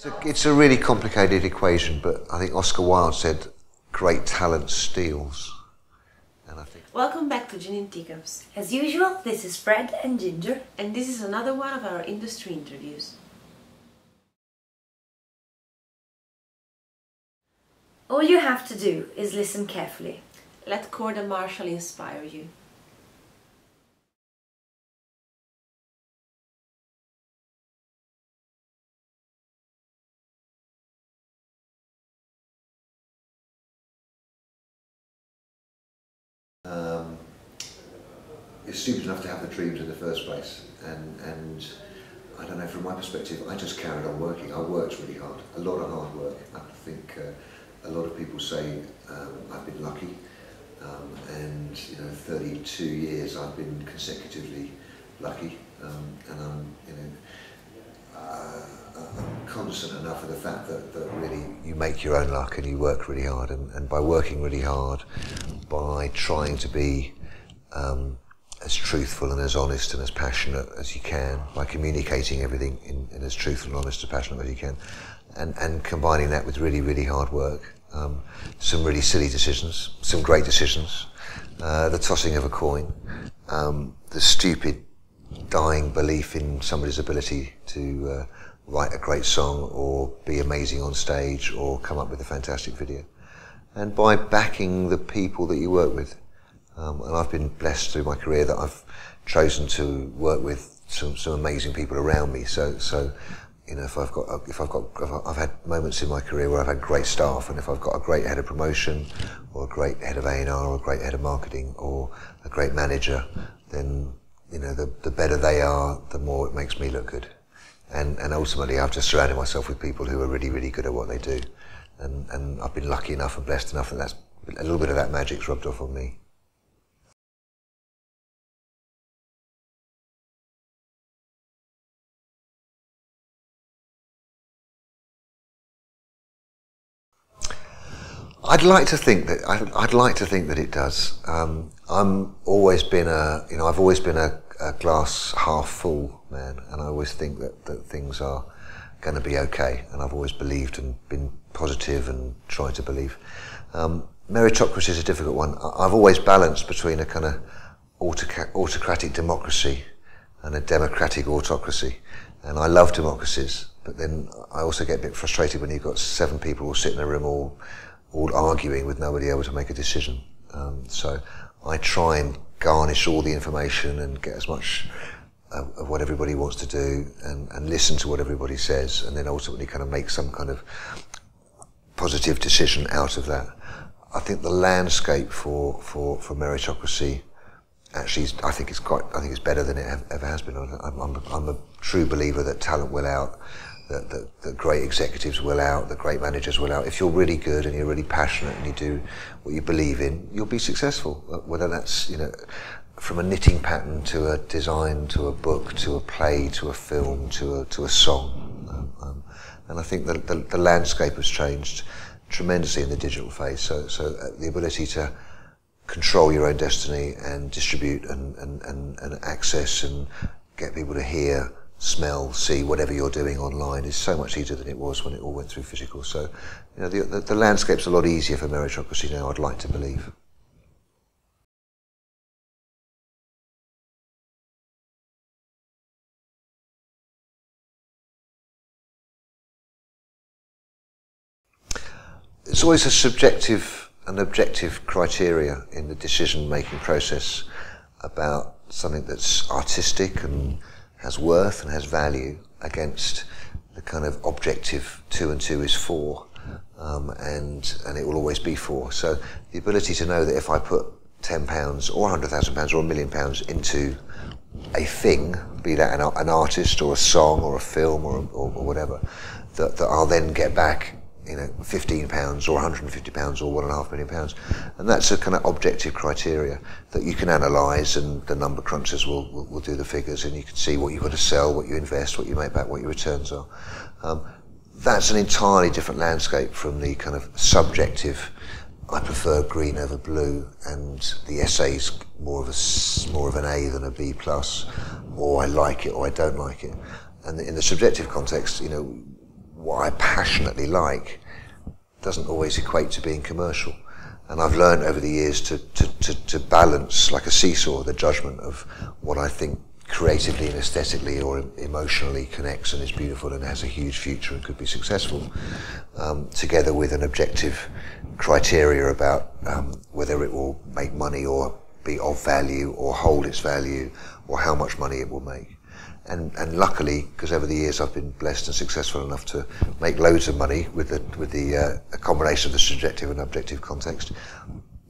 It's a really complicated equation, but I think Oscar Wilde said, "Great talent steals." And I think. Welcome back to Gin in Teacups. As usual, this is Fred and Ginger. And this is another one of our industry interviews. All you have to do is listen carefully. Let Korda Marshall inspire you. You're stupid enough to have the dreams in the first place, and I don't know, from my perspective, I just carried on working. I worked really hard, a lot of hard work. I think a lot of people say I've been lucky, and 32 years I've been consecutively lucky, and I'm cognizant enough of the fact that really you make your own luck and you work really hard, and by working really hard, by trying to be as truthful and as honest and as passionate as you can, by communicating everything in as truthful and honest and passionate as you can, and combining that with really, really hard work, some really silly decisions, some great decisions, the tossing of a coin, the stupid dying belief in somebody's ability to write a great song or be amazing on stage or come up with a fantastic video, and by backing the people that you work with. And I've been blessed through my career that I've chosen to work with some amazing people around me. So I've had moments in my career where I've had great staff, and if I've got a great head of promotion, or a great head of A&R, or a great head of marketing, or a great manager, then the better they are, the more it makes me look good. And ultimately, I've just surrounded myself with people who are really, really good at what they do, and I've been lucky enough and blessed enough that that's a little bit of that magic's rubbed off on me. I'd like to think that it does. I've always been a glass half full man, and I always think that things are going to be okay. And I've always believed and been positive and tried to believe. Meritocracy is a difficult one. I've always balanced between a kind of autocratic democracy and a democratic autocracy, and I love democracies. But then I also get a bit frustrated when you've got 7 people all sit in a room all arguing with nobody able to make a decision. So I try and garnish all the information and get as much of what everybody wants to do, and listen to what everybody says, and then ultimately kind of make some kind of positive decision out of that. I think the landscape for meritocracy actually I think it's better than it ever has been. I'm a true believer that talent will out. That great executives will out, the great managers will out. If you're really good and you're really passionate and you do what you believe in, you'll be successful. Whether that's from a knitting pattern to a design to a book to a play to a film to a song. And I think that the landscape has changed tremendously in the digital phase. So the ability to control your own destiny and distribute and access and get people to hear, smell, see whatever you're doing online is so much easier than it was when it all went through physical. So, the landscape's a lot easier for meritocracy now, I'd like to believe. It's always a subjective and objective criteria in the decision-making process about something that's artistic and has worth and has value against the kind of objective 2 and 2 is 4, and it will always be 4. So the ability to know that if I put £10 or £100,000 or £1 million into a thing, be that an artist or a song or a film or whatever, that I'll then get back £15 or £150 or £1.5 million, and that's a kind of objective criteria that you can analyse, and the number crunchers will do the figures, and you can see what you've got to sell, what you invest, what you make back, what your returns are. That's an entirely different landscape from the kind of subjective, I prefer green over blue, and the essay's more of an A than a B plus, or I like it or I don't like it. And in the subjective context, what I passionately like doesn't always equate to being commercial. And I've learned over the years to balance, like a seesaw, the judgment of what I think creatively and aesthetically or emotionally connects and is beautiful and has a huge future and could be successful, together with an objective criteria about whether it will make money or be of value or hold its value or how much money it will make. And luckily, because over the years I've been blessed and successful enough to make loads of money with the a combination of the subjective and objective context,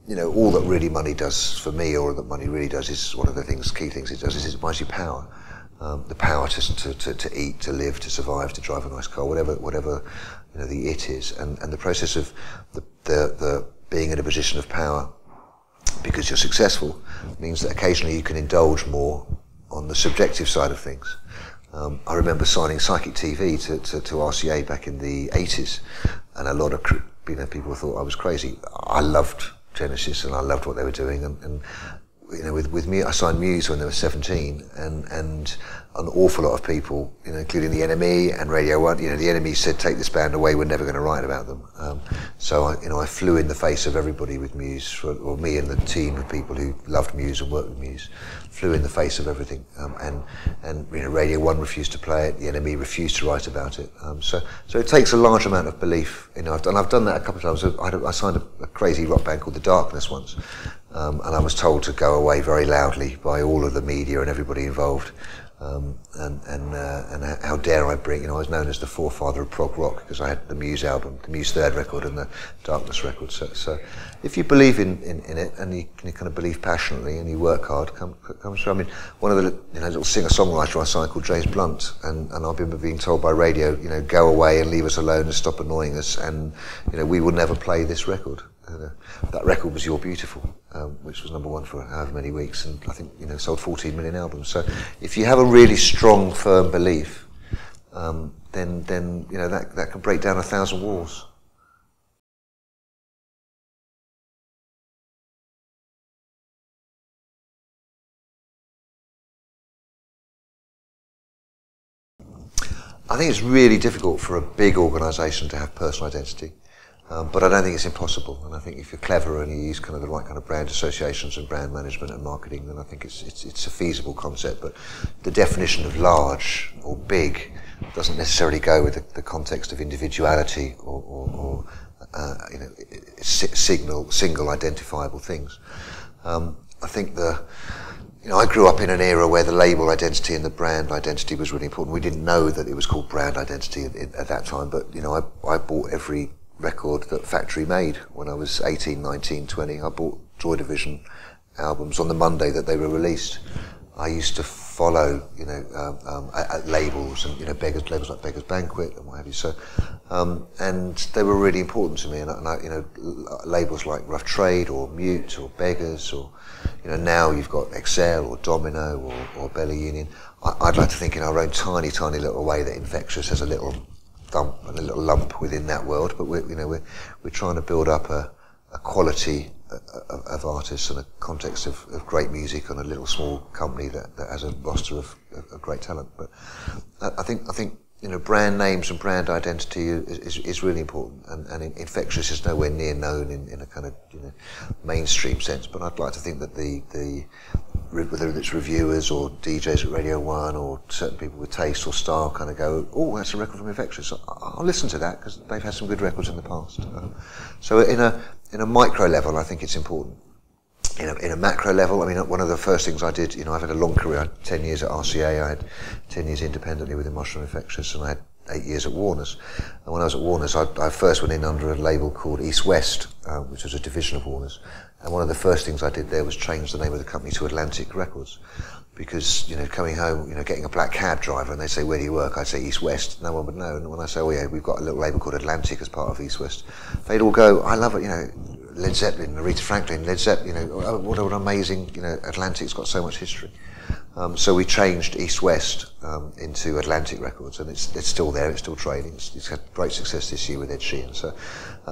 you know, all that really money does for me, or that money really does, is one of the key things it does, is it buys you power. The power to eat, to live, to survive, to drive a nice car, whatever you know the it is. And the process of the being in a position of power because you're successful means that occasionally you can indulge more on the subjective side of things. I remember signing Psychic.TV to RCA back in the 80s, and a lot of people thought I was crazy. I loved Genesis and I loved what they were doing, and you know, with me, I signed Muse when they were 17, and an awful lot of people, you know, including the NME and Radio 1, you know, the NME said, take this band away, we're never going to write about them. So I flew in the face of everybody with Muse, or me and the team of people who loved Muse and worked with Muse, flew in the face of everything. And you know, Radio 1 refused to play it, the NME refused to write about it. So it takes a large amount of belief. You know, I've done that a couple of times. I signed a crazy rock band called The Darkness once, and I was told to go away very loudly by all of the media and everybody involved. And how dare I bring, you know, I was known as the forefather of prog rock because I had the Muse album, the Muse third record and the Darkness record. So if you believe in it and you kind of believe passionately and you work hard, comes through. I mean, one of the little singer-songwriter I signed called James Blunt, and I've been being told by radio, you know, go away and leave us alone and stop annoying us, and you know, we will never play this record. That record was You're Beautiful, which was #1 for however many weeks, and I think, you know, sold 14 million albums. So if you have a really strong, firm belief, then you know that can break down 1,000 walls. I think it's really difficult for a big organisation to have personal identity. But I don't think it's impossible, and I think if you're clever and you use kind of the right kind of brand associations and brand management and marketing, then I think it's a feasible concept. But the definition of large or big doesn't necessarily go with the context of individuality or you know, single identifiable things. I think you know, I grew up in an era where the label identity and the brand identity was really important. We didn't know that it was called brand identity at that time, but you know, I bought every record that Factory made when I was 18, 19, 20. I bought Joy Division albums on the Monday that they were released. I used to follow, you know, at labels and, you know, labels like Beggar's Banquet and what have you. So, and they were really important to me. And I, you know, labels like Rough Trade or Mute or Beggars, or, you know, now you've got Excel or Domino or Belly Union. I'd like to think in our own tiny, tiny little way that Infectious has a little thump and a little lump within that world, but we're trying to build up a quality of artists and a context of great music on a little small company that has a roster of great talent. But I think you know, brand names and brand identity is really important, and Infectious is nowhere near known in a kind of, you know, mainstream sense. But I'd like to think that whether it's reviewers or DJs at Radio 1 or certain people with taste or style kind of go, oh, that's a record from Infectious, I'll listen to that because they've had some good records in the past. So in a micro level, I think it's important. In a macro level, I mean, one of the first things I did, you know, I've had a long career. I had 10 years at RCA, I had 10 years independently within Mushroom Infectious, and I had 8 years at Warner's. And when I was at Warner's, I first went in under a label called East West, which was a division of Warner's. And one of the first things I did there was change the name of the company to Atlantic Records. Because, you know, coming home, you know, getting a black cab driver and they say, where do you work? I'd say East West, no one would know. And when I say, oh yeah, we've got a little label called Atlantic as part of East West, they'd all go, I love it, you know, Led Zeppelin, Aretha Franklin, Led Zeppelin, you know, oh, what an amazing, you know, Atlantic's got so much history. So we changed East West into Atlantic Records, and it's still there, it's still trading, it's had great success this year with Ed Sheeran. So,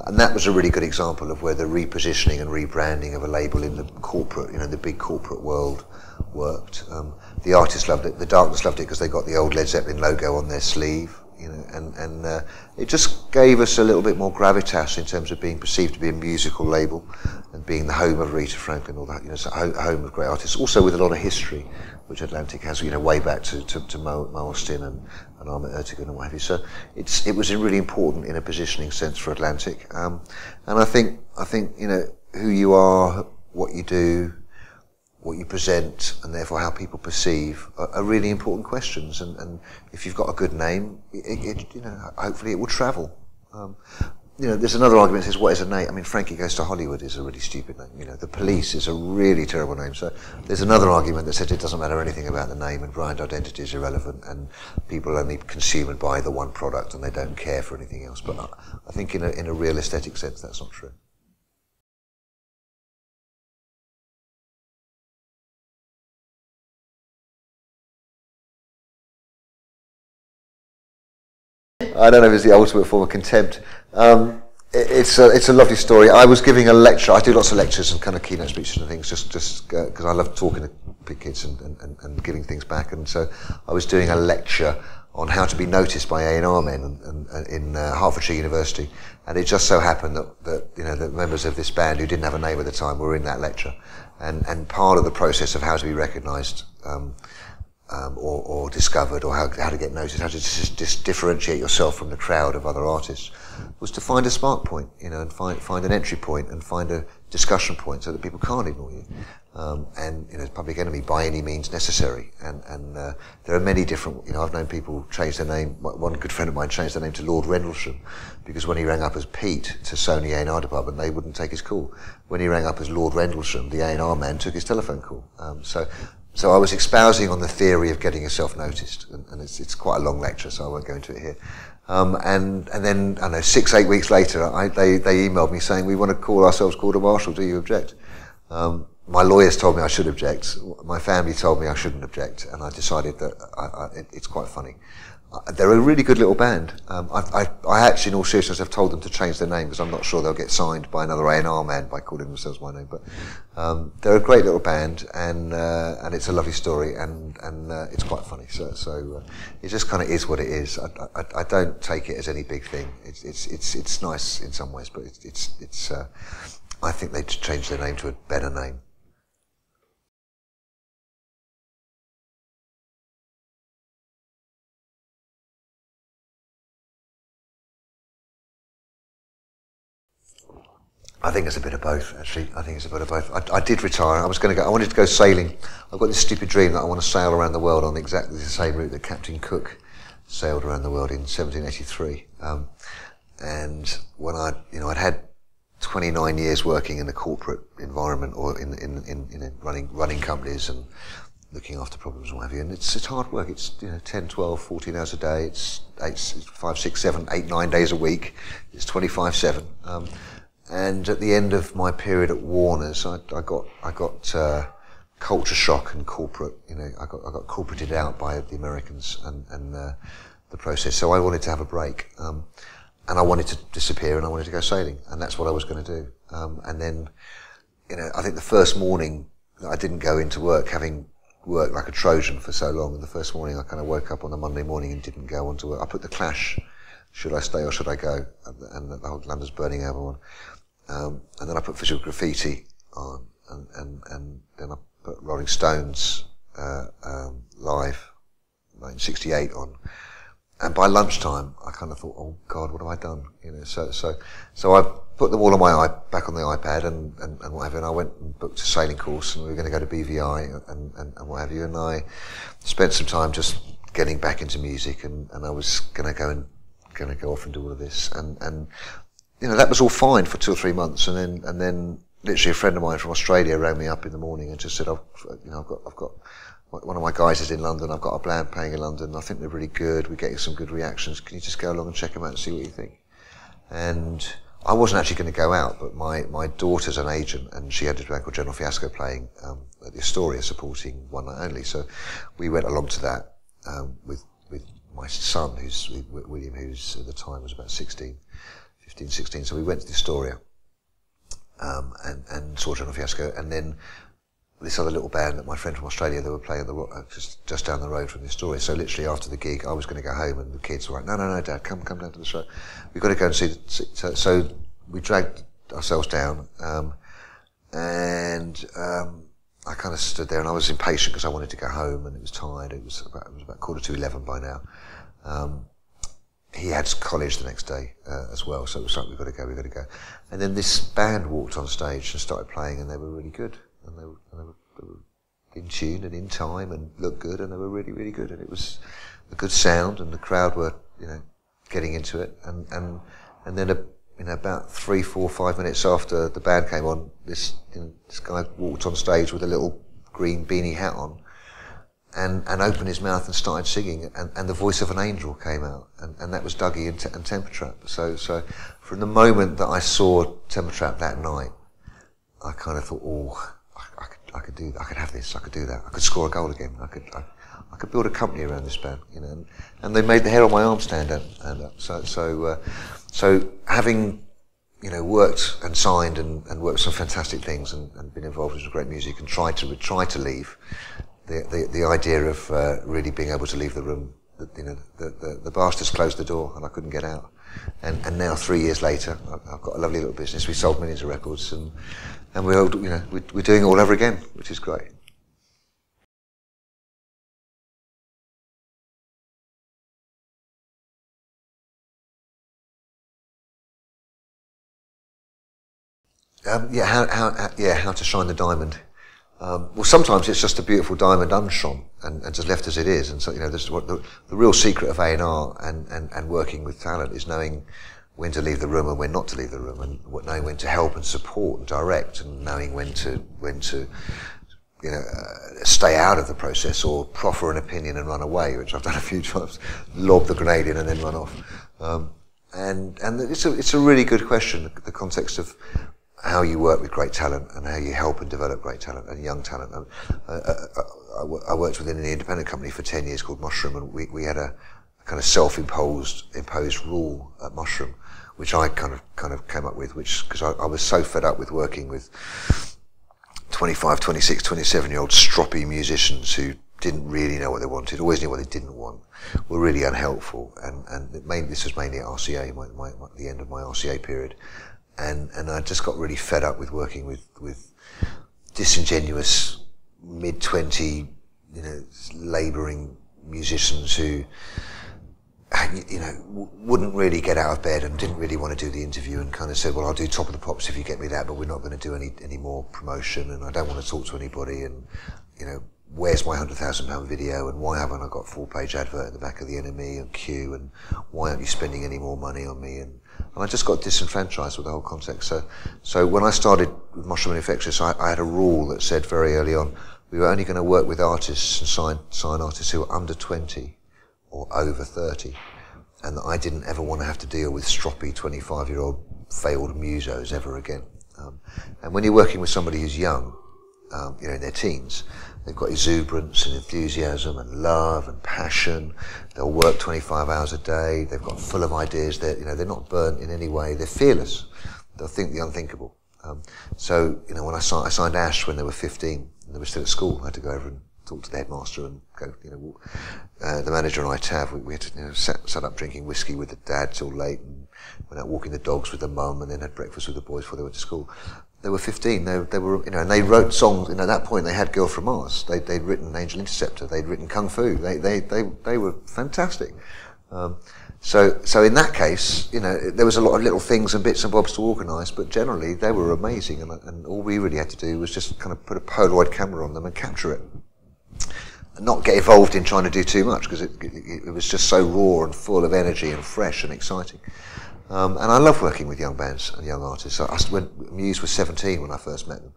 and that was a really good example of where the repositioning and rebranding of a label in the corporate, you know, the big corporate world worked. The artists loved it, the Darkness loved it because they got the old Led Zeppelin logo on their sleeve. you know, and it just gave us a little bit more gravitas in terms of being perceived to be a musical label and being the home of Rita Franklin, all that, you know, so home of great artists, also with a lot of history, which Atlantic has, you know, way back to Mo Austin and Ahmet Ertegun and what have you. So it was really important in a positioning sense for Atlantic, and I think you know, who you are, what you do, what you present, and therefore how people perceive are really important questions. And if you've got a good name, you know, hopefully it will travel. You know, there's another argument that says, what is a name? I mean, Frankie Goes to Hollywood is a really stupid name. You know, The Police is a really terrible name. So there's another argument that says it doesn't matter anything about the name and brand identity is irrelevant and people only consume and buy the one product and they don't care for anything else. But I think in a real aesthetic sense, that's not true. I don't know if it's the ultimate form of contempt. It's a lovely story. I was giving a lecture. I do lots of lectures and kind of keynote speeches and things, just because I love talking to big kids and giving things back. And so I was doing a lecture on how to be noticed by A&R men in Hertfordshire University, and it just so happened that you know, the members of this band who didn't have a name at the time were in that lecture, and part of the process of how to be recognised. Or discovered, or how to get noticed, how to differentiate yourself from the crowd of other artists, was to find a spark point, you know, and find an entry point and find a discussion point so that people can't ignore you. And you know, Public Enemy by any means necessary. And there are many different, you know, I've known people change their name. One good friend of mine changed their name to Lord Rendlesham because when he rang up as Pete to Sony A&R department, they wouldn't take his call. When he rang up as Lord Rendlesham, the A&R man took his telephone call. So I was espousing on the theory of getting yourself noticed, and it's quite a long lecture, so I won't go into it here. And then, I don't know, 6-8 weeks later, they emailed me saying, we want to call ourselves Korda Marshall, do you object? My lawyers told me I should object, my family told me I shouldn't object, and I decided that it's quite funny. They're a really good little band. I actually, in all seriousness, have told them to change their name because I'm not sure they'll get signed by another A&R man by calling themselves my name. But they're a great little band, and it's a lovely story, and it's quite funny. So it just kind of is what it is. I don't take it as any big thing. It's nice in some ways, but it's I think they should change their name to a better name. I think it's a bit of both, actually. I think it's a bit of both. I did retire. I wanted to go sailing. I've got this stupid dream that I want to sail around the world on exactly the same route that Captain Cook sailed around the world in 1783. And when I'd had 29 years working in the corporate environment or in running companies and looking after problems and what have you. And it's hard work. It's 10, 12, 14 hours a day. It's 5, 6, 7, 8, 9 days a week. It's 24/7. And at the end of my period at Warner's, I got culture shock and corporate. I got corporated out by the Americans and the process. So I wanted to have a break, and I wanted to disappear, and I wanted to go sailing, and that's what I was going to do. And then, I think the first morning that I didn't go into work, having worked like a Trojan for so long, and the first morning I kind of woke up on the Monday morning and didn't go on to work. I put the Clash, "Should I Stay or Should I Go?" and the whole London's Burning album on. And then I put Visual Graffiti on, and then I put Rolling Stones Live 1968 on. And by lunchtime, I kind of thought, "Oh God, what have I done?" So I put them all on back on the iPad and what have you. And I went and booked a sailing course, and we were going to go to BVI and what have you. And I spent some time just getting back into music, and I was going to go off and do all of this, and that was all fine for 2 or 3 months, and then literally a friend of mine from Australia rang me up in the morning and just said, I've got one of my guys is in London. I've got a band playing in London. I think they're really good. We're getting some good reactions. Can you just go along and check them out and see what you think? And I wasn't actually going to go out, but my daughter's an agent, and she had a band called General Fiasco playing at the Astoria, supporting One Night Only. So we went along to that with my son, who's William, who's at the time was about 15, 16. So we went to the Astoria and saw General Fiasco, and then this other little band that my friend from Australia, they were playing at the just down the road from the Story. So literally after the gig, I was going to go home, and the kids were like, "No, Dad, come down to the show. We've got to go and see." So we dragged ourselves down, and I kind of stood there, and I was impatient because I wanted to go home, and it was tired. It was about 11:15 by now. He had college the next day as well, so it was like, we've got to go. And then this band walked on stage and started playing, and they were really good, and they were in tune and in time and looked good, and they were really, really good, and it was a good sound, and the crowd were, getting into it, and then about 3, 4, 5 minutes after the band came on, this guy walked on stage with a little green beanie hat on, and opened his mouth and started singing, and the voice of an angel came out, and that was Dougie and Temper Trap. So from the moment that I saw Temper Trap that night, I kind of thought, I could do that. I could have this. I could do that. I could score a goal again. I could build a company around this band, and they made the hair on my arm stand up. So having worked and signed and worked some fantastic things and been involved with some great music and tried to leave. The idea of really being able to leave the room, the bastards closed the door and I couldn't get out. And now 3 years later, I've got a lovely little business. We sold millions of records, and we're doing it all over again, which is great. How to shine the diamond. Well, sometimes it's just a beautiful diamond unshone and just left as it is. And so, this is what the real secret of A&R and working with talent is knowing when to leave the room and when not to leave the room, and knowing when to help and support and direct, and knowing when to stay out of the process or proffer an opinion and run away, which I've done a few times, lob the grenade in and then run off. And it's a really good question, the context of how you work with great talent and how you help and develop great talent and young talent. I worked within an independent company for 10 years called Mushroom, and we had a kind of self-imposed rule at Mushroom, which I kind of came up with, because I was so fed up with working with 25, 26, 27-year-old stroppy musicians who didn't really know what they wanted, always knew what they didn't want, were really unhelpful, and this was mainly at RCA, the end of my RCA period. And I just got really fed up with working with disingenuous mid-20, labouring musicians who, wouldn't really get out of bed and didn't really want to do the interview, and kind of said, well, I'll do Top of the Pops if you get me that, but we're not going to do any more promotion, and I don't want to talk to anybody, and where's my £100,000 video, and why haven't I got a 4-page advert at the back of the NME and Q, and why aren't you spending any more money on me? And I just got disenfranchised with the whole context. So when I started with Mushroom and Infectious, I had a rule that said very early on, we were only going to work with artists and sign artists who were under 20 or over 30, and that I didn't ever want to have to deal with stroppy 25-year-old failed musos ever again. And when you're working with somebody who's young, in their teens, they've got exuberance and enthusiasm and love and passion. They'll work 25 hours a day. They've got full of ideas. They're not burnt in any way. They're fearless. They'll think the unthinkable. When I signed Ash when they were 15, and they were still at school, I had to go over and talk to the headmaster and go, the manager and I, Tav, we had to, sat up drinking whiskey with the dad till late, and went out walking the dogs with the mum, and then had breakfast with the boys before they went to school. They were 15. They were, and they wrote songs. At that point, they had "Girl from Mars." They'd written "Angel Interceptor." They'd written "Kung Fu." They were fantastic. So in that case, there was a lot of little things and bits and bobs to organise, but generally they were amazing. And all we really had to do was just kind of put a Polaroid camera on them and capture it, and not get involved in trying to do too much, because it was just so raw and full of energy and fresh and exciting. And I love working with young bands and young artists. When Muse was 17 when I first met them,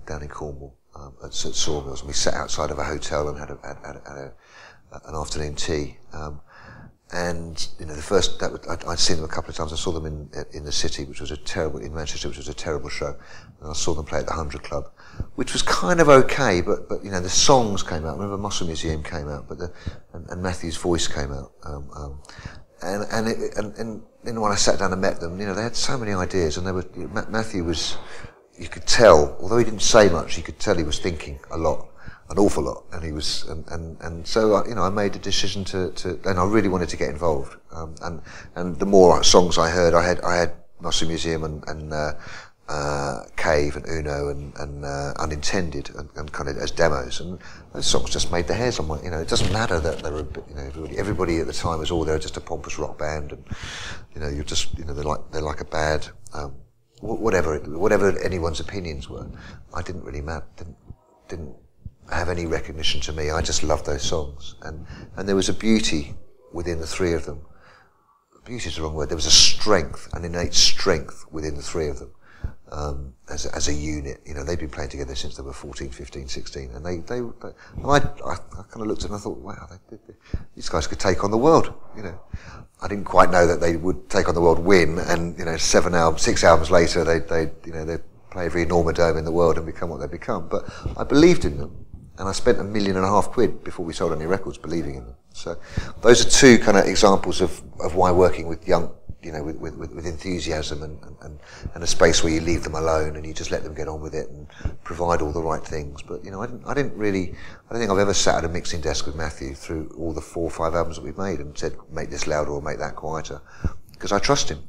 down in Cornwall, at Sawmills, and we sat outside of a hotel and had an afternoon tea. I'd seen them a couple of times. I saw them in the city, in Manchester, which was a terrible show. And I saw them play at the 100 Club, which was kind of okay, but the songs came out. I remember Muscle Museum came out, and Matthew's voice came out. And then when I sat down and met them, they had so many ideas, and Matthew was, you could tell, although he didn't say much, you could tell he was thinking a lot, an awful lot, and he was, and so I made a decision and I really wanted to get involved. And the more songs I heard, I had Muscle Museum and Cave and Uno and Unintended and kind of as demos, and those songs just made the hairs on my. It doesn't matter that they were, everybody at the time was all there, just a pompous rock band, and you're just, they're like a bad. Whatever anyone's opinions were, I didn't really matter. Didn't have any recognition to me. I just loved those songs, and there was a beauty within the three of them. Beauty is the wrong word. There was a strength, an innate strength within the three of them, as a unit. They'd been playing together since they were 14, 15, 16, and I kind of looked at them and I thought, wow, these guys could take on the world. I didn't quite know that they would take on the world, win, and 6 albums later they'd play every Norma Dome in the world and become what they've become. But I believed in them, and I spent £1.5 million before we sold any records believing in them. So those are two kind of examples of why working with young, with enthusiasm and a space where you leave them alone and you just let them get on with it and provide all the right things. But I don't think I've ever sat at a mixing desk with Matthew through all the 4 or 5 albums that we've made and said, make this louder or make that quieter, because I trust him.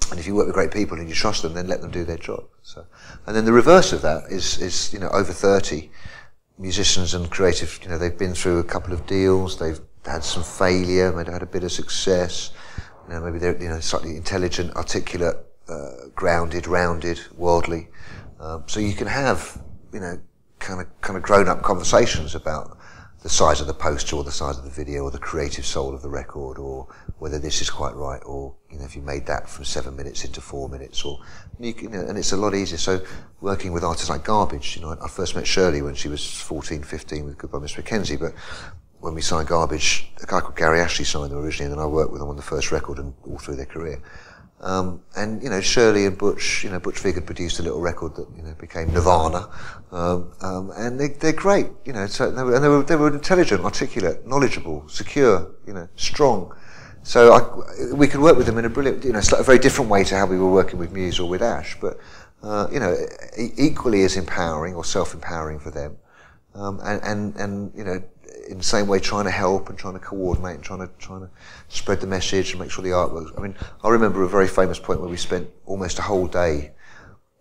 And if you work with great people and you trust them, then let them do their job. So, and then the reverse of that is over 30 musicians and creative. They've been through a couple of deals, they've had some failure, maybe had a bit of success. Maybe they're slightly intelligent, articulate, grounded, rounded, worldly. So you can have kind of grown-up conversations about the size of the poster or the size of the video or the creative soul of the record, or whether this is quite right, or if you made that from 7 minutes into 4 minutes, or and it's a lot easier. So working with artists like Garbage, I first met Shirley when she was 14, 15 with Goodbye Miss Mackenzie, but when we signed Garbage, a guy called Gary Ashley signed them originally, and then I worked with them on the first record and all through their career. And Shirley and Butch, Butch Vig had produced a little record that became Nirvana, and they're great, So they were intelligent, articulate, knowledgeable, secure, strong. So we could work with them in a brilliant, it's like a very different way to how we were working with Muse or with Ash, but equally as empowering or self-empowering for them, and in the same way trying to help and trying to coordinate and trying to spread the message and make sure the artwork. I mean, I remember a very famous point where we spent almost a whole day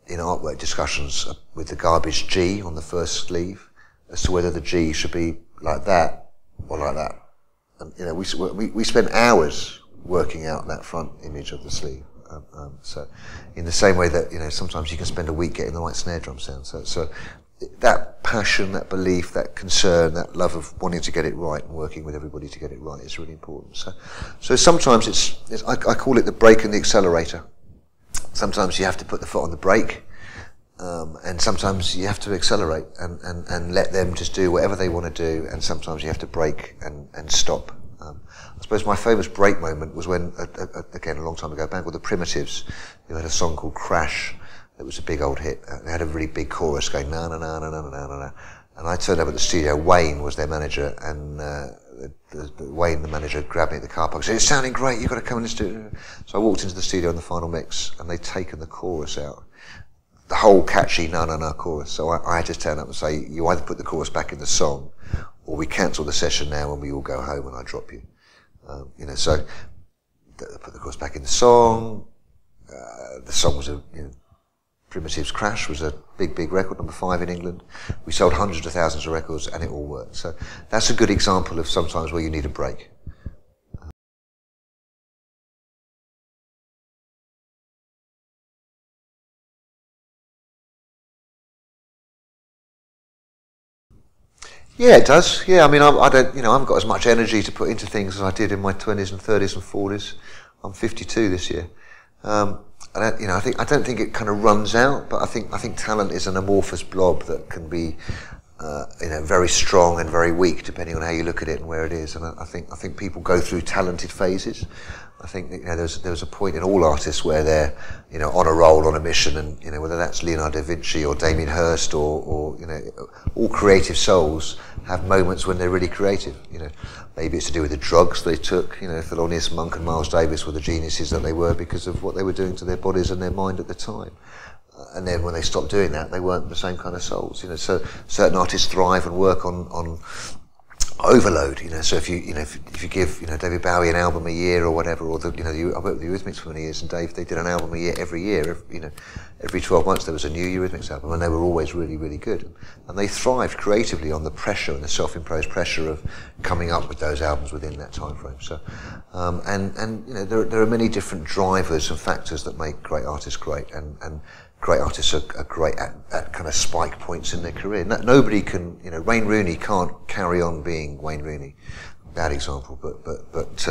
in artwork discussions with the Garbage G on the first sleeve as to whether the G should be like that or like that. And we spent hours working out that front image of the sleeve. So in the same way that sometimes you can spend a week getting the right snare drum sound. So that passion, that belief, that concern, that love of wanting to get it right and working with everybody to get it right is really important. So sometimes I call it the brake and the accelerator. Sometimes you have to put the foot on the brake, and sometimes you have to accelerate and let them just do whatever they want to do, and sometimes you have to brake and stop. I suppose my famous break moment was when, again a long time ago, a band called The Primitives, who had a song called Crash. It was a big old hit. They had a really big chorus going na na na na na na na na. And I turned up at the studio. Wayne was their manager, and Wayne, the manager, grabbed me at the car park and said, "It's sounding great. You've got to come in the studio." So I walked into the studio in the final mix, and they'd taken the chorus out, the whole catchy na na na chorus. So I had to turn up and say, "You either put the chorus back in the song, or we cancel the session now and we all go home and I drop you." So I put the chorus back in the song. The song was Primitives' Crash was a big record, number 5 in England. We sold hundreds of thousands of records and it all worked. So that's a good example of sometimes where you need a break. Yeah, it does. Yeah, I mean, I don't, I haven't got as much energy to put into things as I did in my 20s and 30s and 40s. I'm 52 this year. I don't think it kind of runs out, but I think talent is an amorphous blob that can be, very strong and very weak depending on how you look at it and where it is. And I think people go through talented phases. I think there's a point in all artists where they're on a roll, on a mission, and whether that's Leonardo da Vinci or Damien Hirst or all creative souls have moments when they're really creative. Maybe it's to do with the drugs they took. Thelonious Monk and Miles Davis were the geniuses that they were because of what they were doing to their bodies and their mind at the time. and then when they stopped doing that, they weren't the same kind of souls. You know, so certain artists thrive and work on overload. You know, so if you give David Bowie an album a year or whatever, or I worked with the Eurythmics for many years, and they did an album a year every year. Every 12 months there was a new Eurythmics album, and they were always really, really good. And they thrived creatively on the pressure and the self-imposed pressure of coming up with those albums within that time frame. So, there are many different drivers and factors that make great artists great, and great artists are great at kind of spike points in their career. Nobody can, Wayne Rooney can't carry on being Wayne Rooney. Bad example, but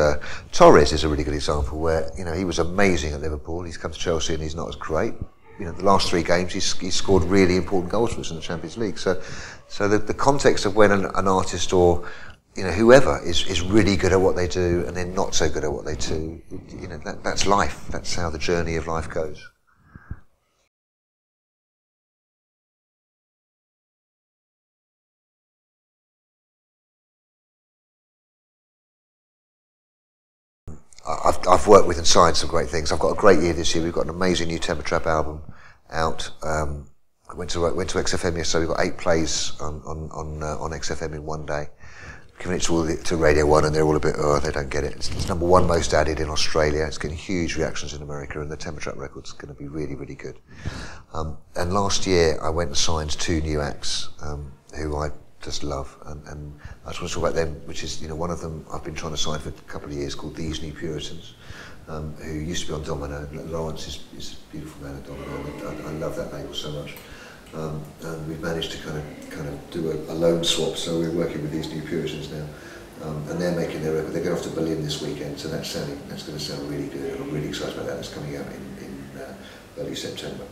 Torres is a really good example where, he was amazing at Liverpool. He's come to Chelsea and he's not as great. The last 3 games he's scored really important goals for us in the Champions League. So the context of when an artist or whoever is really good at what they do and then not so good at what they do, that's life. That's how the journey of life goes. I've worked with and signed some great things. I've got a great year this year. We've got an amazing new Temper Trap album out. I went to XFM yesterday. We've got 8 plays on XFM in one day. Giving it to Radio 1, and they're all a bit, they don't get it. It's #1 most added in Australia. It's getting huge reactions in America, and the Temper Trap record's going to be really, really good. And last year I went and signed 2 new acts who I just love, and I just want to talk about them, which is, one of them I've been trying to sign for a couple of years, called These New Puritans, who used to be on Domino. Lawrence is a beautiful man at Domino. I love that label so much. And we've managed to kind of do a loan swap, so we're working with These New Puritans now. And they're making their record. They're going off to Berlin this weekend, so that's going to sound really good, and I'm really excited about that. It's coming out in early September.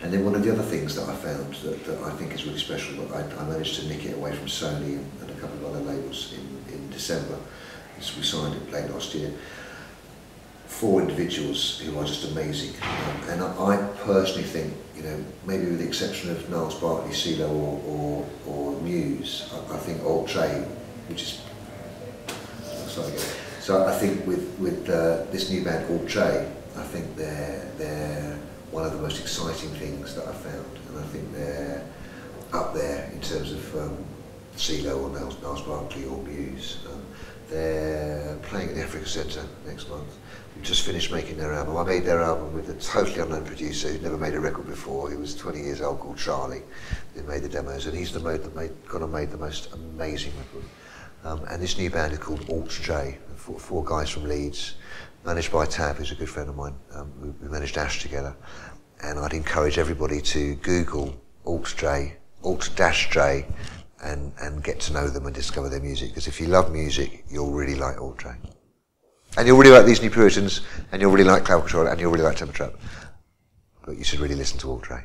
And then one of the other things that I found that I think is really special, I managed to nick it away from Sony and a couple of other labels in December. So we signed it late last year. 4 individuals who are just amazing. And I personally think, maybe with the exception of Niles Barkley, CeeLo or Muse, I think Alt-J, which is... So I think with this new band Alt-J, I think they're one of the most exciting things that I've found, and I think they're up there in terms of CeeLo or Niles Barkley or Muse. They're playing at the Africa Centre next month. We've just finished making their album. I made their album with a totally unknown producer who'd never made a record before. He was 20 years old, called Charlie. They made the demos, and he's made the most amazing record. And this new band is called Alt-J, 4 guys from Leeds, managed by Tab, who's a good friend of mine. We managed Ash together, and I'd encourage everybody to Google Alt-J, Alt-J, and get to know them and discover their music, because if you love music, you'll really like Alt-J. And you'll really like These New Puritans, and you'll really like Cloud Control, and you'll really like Temper Trap. But you should really listen to Alt-J.